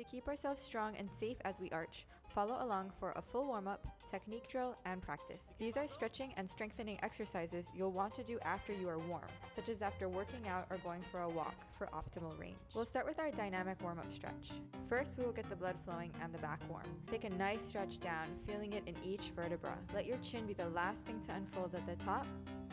To keep ourselves strong and safe as we arch, follow along for a full warm-up, technique drill, and practice. These are stretching and strengthening exercises you'll want to do after you are warm, such as after working out or going for a walk for optimal range. We'll start with our dynamic warm-up stretch. First, we will get the blood flowing and the back warm. Take a nice stretch down, feeling it in each vertebra. Let your chin be the last thing to unfold at the top,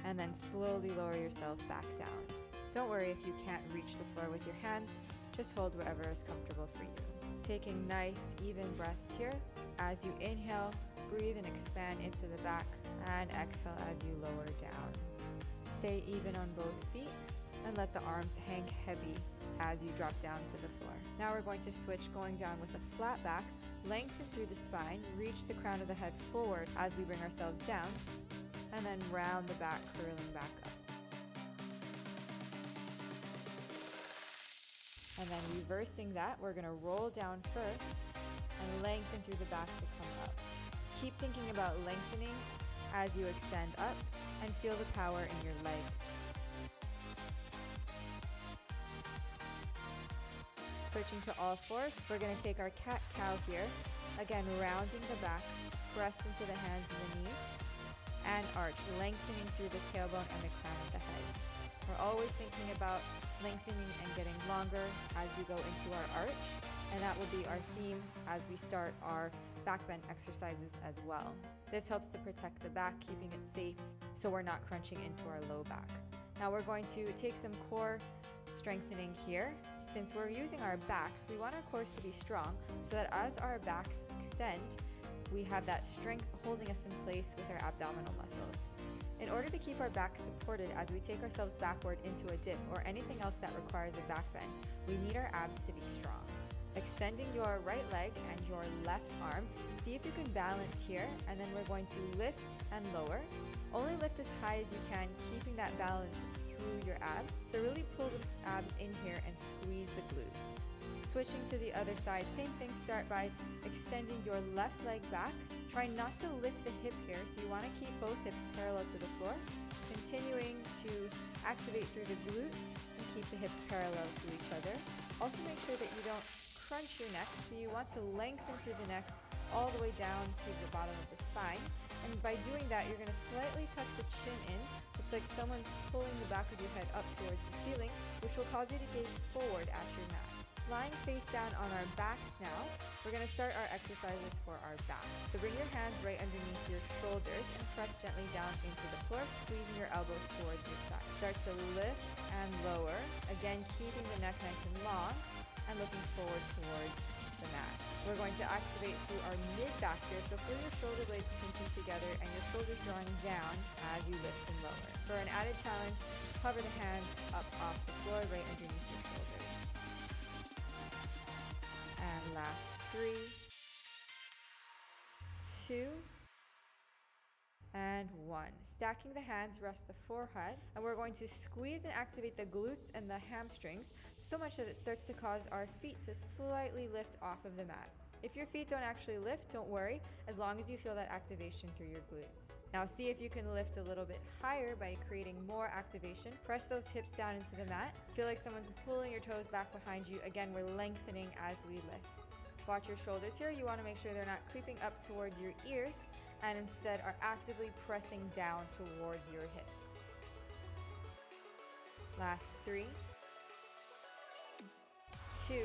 and then slowly lower yourself back down. Don't worry if you can't reach the floor with your hands, just hold wherever is comfortable for you. Taking nice, even breaths here. As you inhale, breathe and expand into the back, and exhale as you lower down. Stay even on both feet, and let the arms hang heavy as you drop down to the floor. Now we're going to switch, going down with a flat back, lengthen through the spine, reach the crown of the head forward as we bring ourselves down, and then round the back, curling back up. And then reversing that, we're gonna roll down first and lengthen through the back to come up. Keep thinking about lengthening as you extend up and feel the power in your legs. Switching to all fours, we're gonna take our cat-cow here. Again, rounding the back, press into the hands and the knees, and arch, lengthening through the tailbone and the crown of the head. We're always thinking about lengthening and getting longer as we go into our arch, and that will be our theme as we start our back bend exercises as well. This helps to protect the back, keeping it safe so we're not crunching into our low back. Now we're going to take some core strengthening here. Since we're using our backs, we want our cores to be strong so that as our backs extend, we have that strength holding us in place with our abdominal muscles. In order to keep our back supported as we take ourselves backward into a dip or anything else that requires a back bend, we need our abs to be strong. Extending your right leg and your left arm, see if you can balance here, and then we're going to lift and lower. Only lift as high as you can, keeping that balance through your abs. So really pull the abs in here and squeeze the glutes. Switching to the other side, same thing, start by extending your left leg back. Try not to lift the hip here, so you want to keep both hips parallel to the floor. Continuing to activate through the glutes and keep the hips parallel to each other. Also make sure that you don't crunch your neck, so you want to lengthen through the neck all the way down to the bottom of the spine. And by doing that, you're going to slightly tuck the chin in. It's like someone's pulling the back of your head up towards the ceiling, which will cause you to gaze forward at your mat. Lying face down on our backs now, we're going to start our exercises for our back. So bring your hands right underneath your shoulders and press gently down into the floor, squeezing your elbows towards your side. Start to lift and lower, again keeping the neck nice and long and looking forward towards the mat. We're going to activate through our mid-back here, so feel your shoulder blades pinching together and your shoulders drawing down as you lift and lower. For an added challenge, hover the hands up off the floor right underneath your shoulders. And last 3, 2, and 1. Stacking the hands, rest the forehead, and we're going to squeeze and activate the glutes and the hamstrings so much that it starts to cause our feet to slightly lift off of the mat. If your feet don't actually lift, don't worry, as long as you feel that activation through your glutes. Now see if you can lift a little bit higher by creating more activation. Press those hips down into the mat. Feel like someone's pulling your toes back behind you. Again, we're lengthening as we lift. Watch your shoulders here. You want to make sure they're not creeping up towards your ears and instead are actively pressing down towards your hips. Last 3, 2,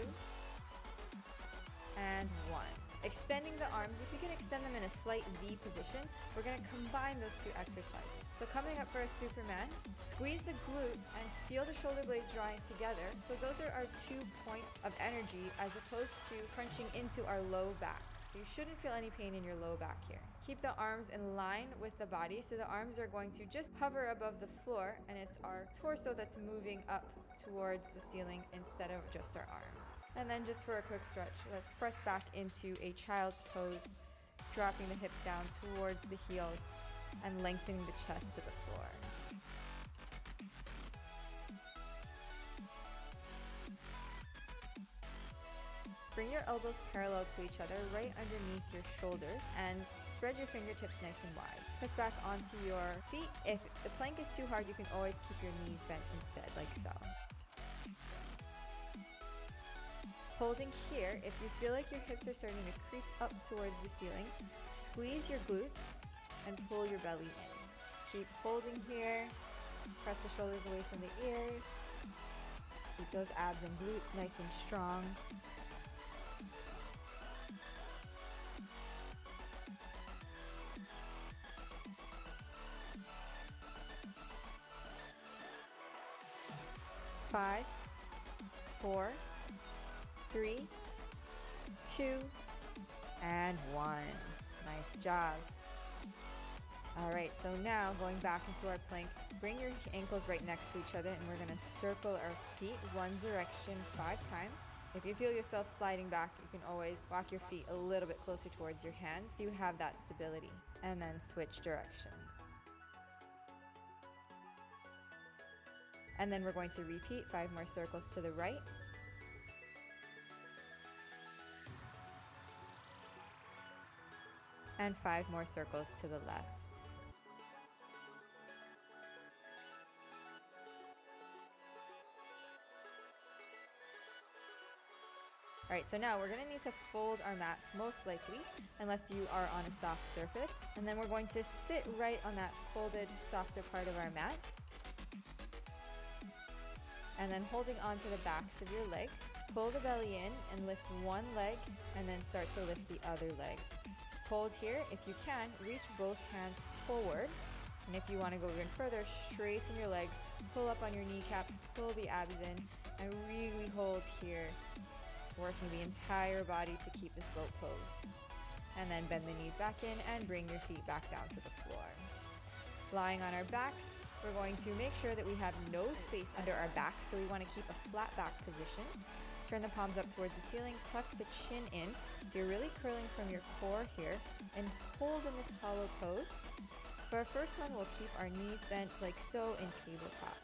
and 1. Extending the arms, if you can extend them in a slight V position, we're going to combine those two exercises. So coming up for a Superman, squeeze the glutes and feel the shoulder blades drawing together. So those are our 2 points of energy as opposed to crunching into our low back. So you shouldn't feel any pain in your low back here. Keep the arms in line with the body, so the arms are going to just hover above the floor, and it's our torso that's moving up towards the ceiling instead of just our arms. And then just for a quick stretch, let's press back into a child's pose, dropping the hips down towards the heels and lengthening the chest to the floor. Bring your elbows parallel to each other right underneath your shoulders and spread your fingertips nice and wide. Press back onto your feet. If the plank is too hard, you can always keep your knees bent instead, like so. Holding here, if you feel like your hips are starting to creep up towards the ceiling, squeeze your glutes and pull your belly in. Keep holding here. Press the shoulders away from the ears. Keep those abs and glutes nice and strong. Five, 4, 3, 2, and 1. Nice job. All right, so now going back into our plank, bring your ankles right next to each other and we're gonna circle our feet one direction 5 times. If you feel yourself sliding back, you can always walk your feet a little bit closer towards your hands so you have that stability. And then switch directions. And then we're going to repeat 5 more circles to the right. And 5 more circles to the left. All right, so now we're gonna need to fold our mats most likely, unless you are on a soft surface. And then we're going to sit right on that folded, softer part of our mat. And then holding onto the backs of your legs, pull the belly in and lift one leg and then start to lift the other leg. Hold here. If you can, reach both hands forward. And if you want to go even further, straighten your legs, pull up on your kneecaps, pull the abs in, and really hold here, working the entire body to keep this boat pose. And then bend the knees back in and bring your feet back down to the floor. Lying on our backs, we're going to make sure that we have no space under our back, so we want to keep a flat back position. Turn the palms up towards the ceiling, tuck the chin in, so you're really curling from your core here, and hold in this hollow pose. For our first one, we'll keep our knees bent like so in tabletop.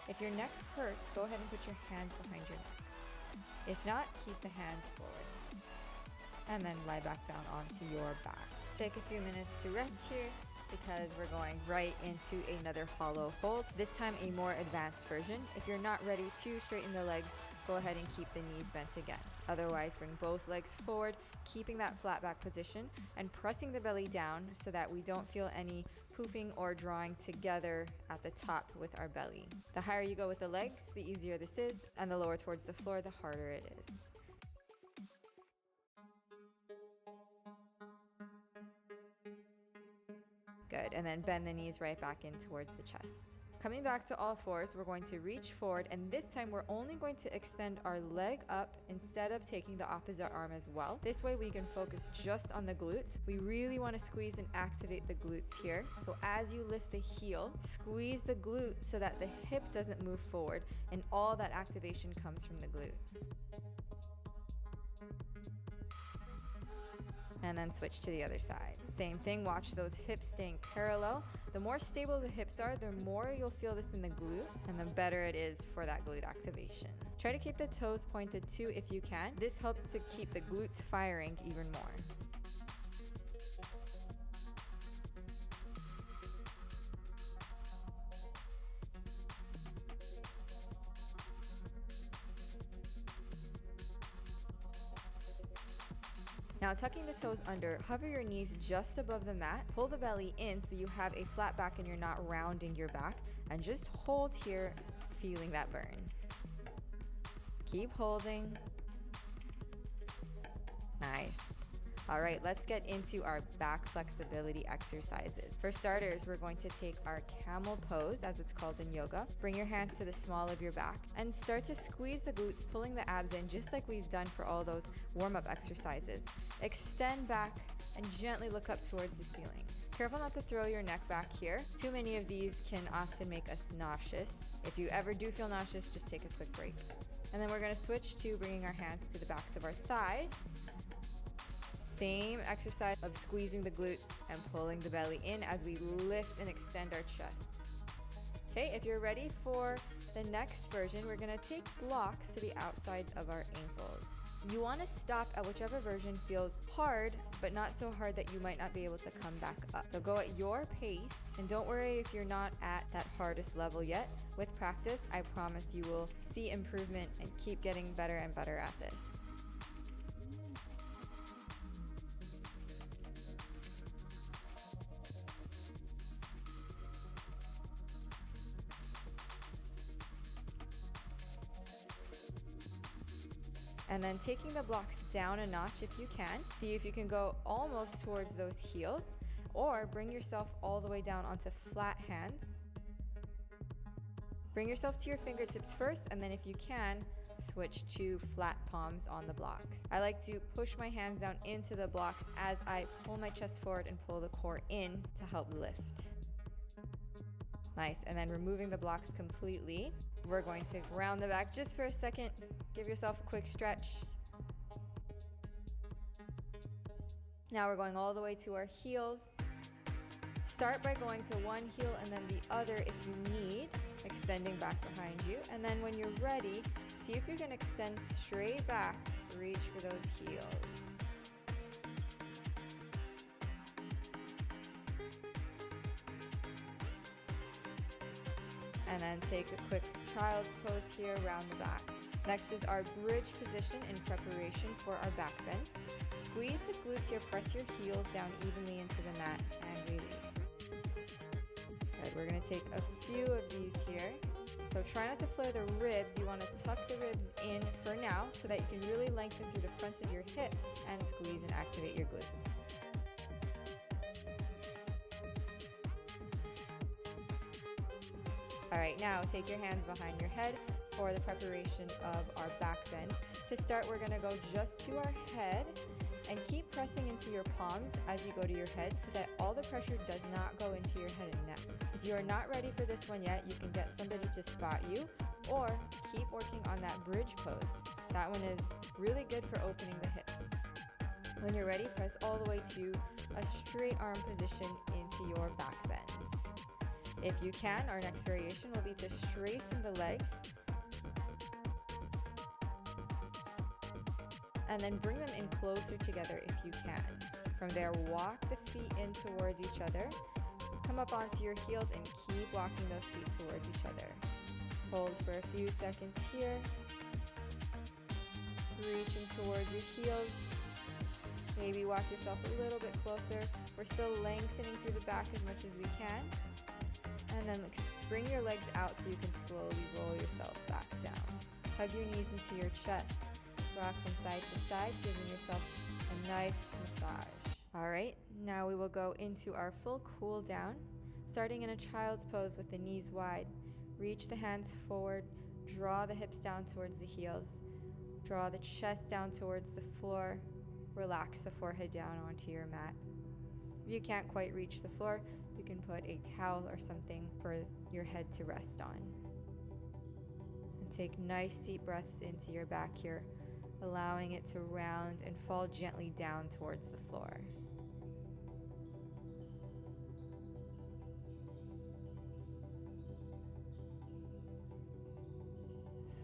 If your neck hurts, go ahead and put your hands behind your neck. If not, keep the hands forward. And then lie back down onto your back. Take a few minutes to rest here, because we're going right into another hollow hold, this time a more advanced version. If you're not ready to straighten the legs, go ahead and keep the knees bent again. Otherwise, bring both legs forward, keeping that flat back position and pressing the belly down so that we don't feel any poofing or drawing together at the top with our belly. The higher you go with the legs, the easier this is, and the lower towards the floor, the harder it is. Good, and then bend the knees right back in towards the chest. Coming back to all fours, we're going to reach forward, and this time we're only going to extend our leg up instead of taking the opposite arm as well. This way we can focus just on the glutes. We really want to squeeze and activate the glutes here. So as you lift the heel, squeeze the glute so that the hip doesn't move forward, and all that activation comes from the glute. And then switch to the other side. Same thing, watch those hips staying parallel. The more stable the hips are, the more you'll feel this in the glute, and the better it is for that glute activation. Try to keep the toes pointed too if you can. This helps to keep the glutes firing even more. Now tucking the toes under, hover your knees just above the mat, pull the belly in so you have a flat back and you're not rounding your back, and just hold here, feeling that burn. Keep holding. Nice. All right, let's get into our back flexibility exercises. For starters, we're going to take our camel pose, as it's called in yoga. Bring your hands to the small of your back and start to squeeze the glutes, pulling the abs in just like we've done for all those warm-up exercises. Extend back and gently look up towards the ceiling. Careful not to throw your neck back here. Too many of these can often make us nauseous. If you ever do feel nauseous, just take a quick break. And then we're gonna switch to bringing our hands to the backs of our thighs. Same exercise of squeezing the glutes and pulling the belly in as we lift and extend our chest. Okay, if you're ready for the next version, we're gonna take blocks to the outsides of our ankles. You wanna stop at whichever version feels hard, but not so hard that you might not be able to come back up. So go at your pace, and don't worry if you're not at that hardest level yet. With practice, I promise you will see improvement and keep getting better and better at this. And then taking the blocks down a notch if you can. See if you can go almost towards those heels, or bring yourself all the way down onto flat hands. Bring yourself to your fingertips first, and then if you can, switch to flat palms on the blocks. I like to push my hands down into the blocks as I pull my chest forward and pull the core in to help lift. Nice, and then removing the blocks completely. We're going to round the back just for a second. Give yourself a quick stretch. Now we're going all the way to our heels. Start by going to one heel and then the other if you need, extending back behind you. And then when you're ready, see if you can extend straight back, reach for those heels. And then take a quick child's pose here around the back. Next is our bridge position in preparation for our back bend. Squeeze the glutes here, press your heels down evenly into the mat and release. Good, we're gonna take a few of these here. So try not to flare the ribs. You wanna tuck the ribs in for now so that you can really lengthen through the fronts of your hips and squeeze and activate your glutes. All right, now take your hands behind your head for the preparation of our back bend. To start, we're gonna go just to our head and keep pressing into your palms as you go to your head so that all the pressure does not go into your head and neck. If you are not ready for this one yet, you can get somebody to spot you or keep working on that bridge pose. That one is really good for opening the hips. When you're ready, press all the way to a straight arm position into your back bends. If you can, our next variation will be to straighten the legs and then bring them in closer together if you can. From there, walk the feet in towards each other. Come up onto your heels and keep walking those feet towards each other. Hold for a few seconds here. Reaching towards your heels. Maybe walk yourself a little bit closer. We're still lengthening through the back as much as we can. And then bring your legs out so you can slowly roll yourself back down. Hug your knees into your chest. Rock from side to side, giving yourself a nice massage. All right, now we will go into our full cool down, starting in a child's pose with the knees wide. Reach the hands forward, draw the hips down towards the heels, draw the chest down towards the floor, relax the forehead down onto your mat. If you can't quite reach the floor, you can put a towel or something for your head to rest on. And take nice deep breaths into your back here, allowing it to round and fall gently down towards the floor.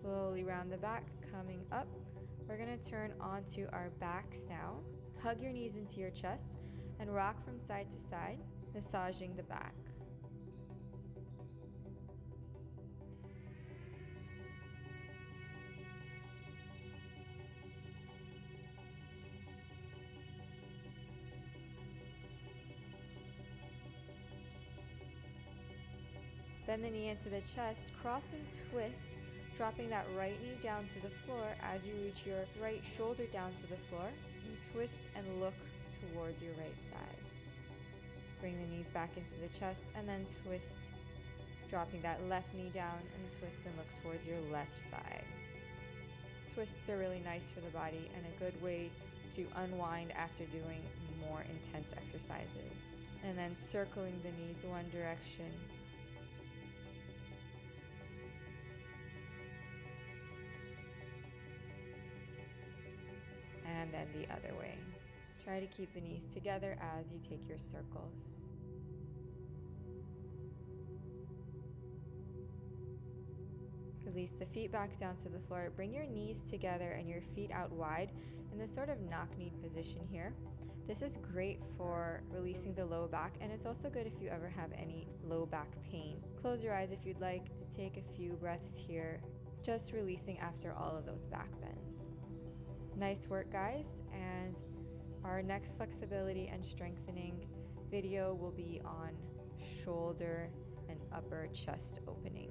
Slowly round the back, coming up. We're gonna turn onto our backs now. Hug your knees into your chest and rock from side to side, massaging the back. Bend the knee into the chest, cross and twist, dropping that right knee down to the floor as you reach your right shoulder down to the floor, and twist and look towards your right side. Bring the knees back into the chest and then twist, dropping that left knee down and twist and look towards your left side. Twists are really nice for the body and a good way to unwind after doing more intense exercises. And then circling the knees one direction. And then the other way. Try to keep the knees together as you take your circles. Release the feet back down to the floor. Bring your knees together and your feet out wide in this sort of knock-kneed position here. This is great for releasing the low back, and it's also good if you ever have any low back pain. Close your eyes if you'd like. Take a few breaths here, just releasing after all of those back bends. Nice work, guys, and our next flexibility and strengthening video will be on shoulder and upper chest opening.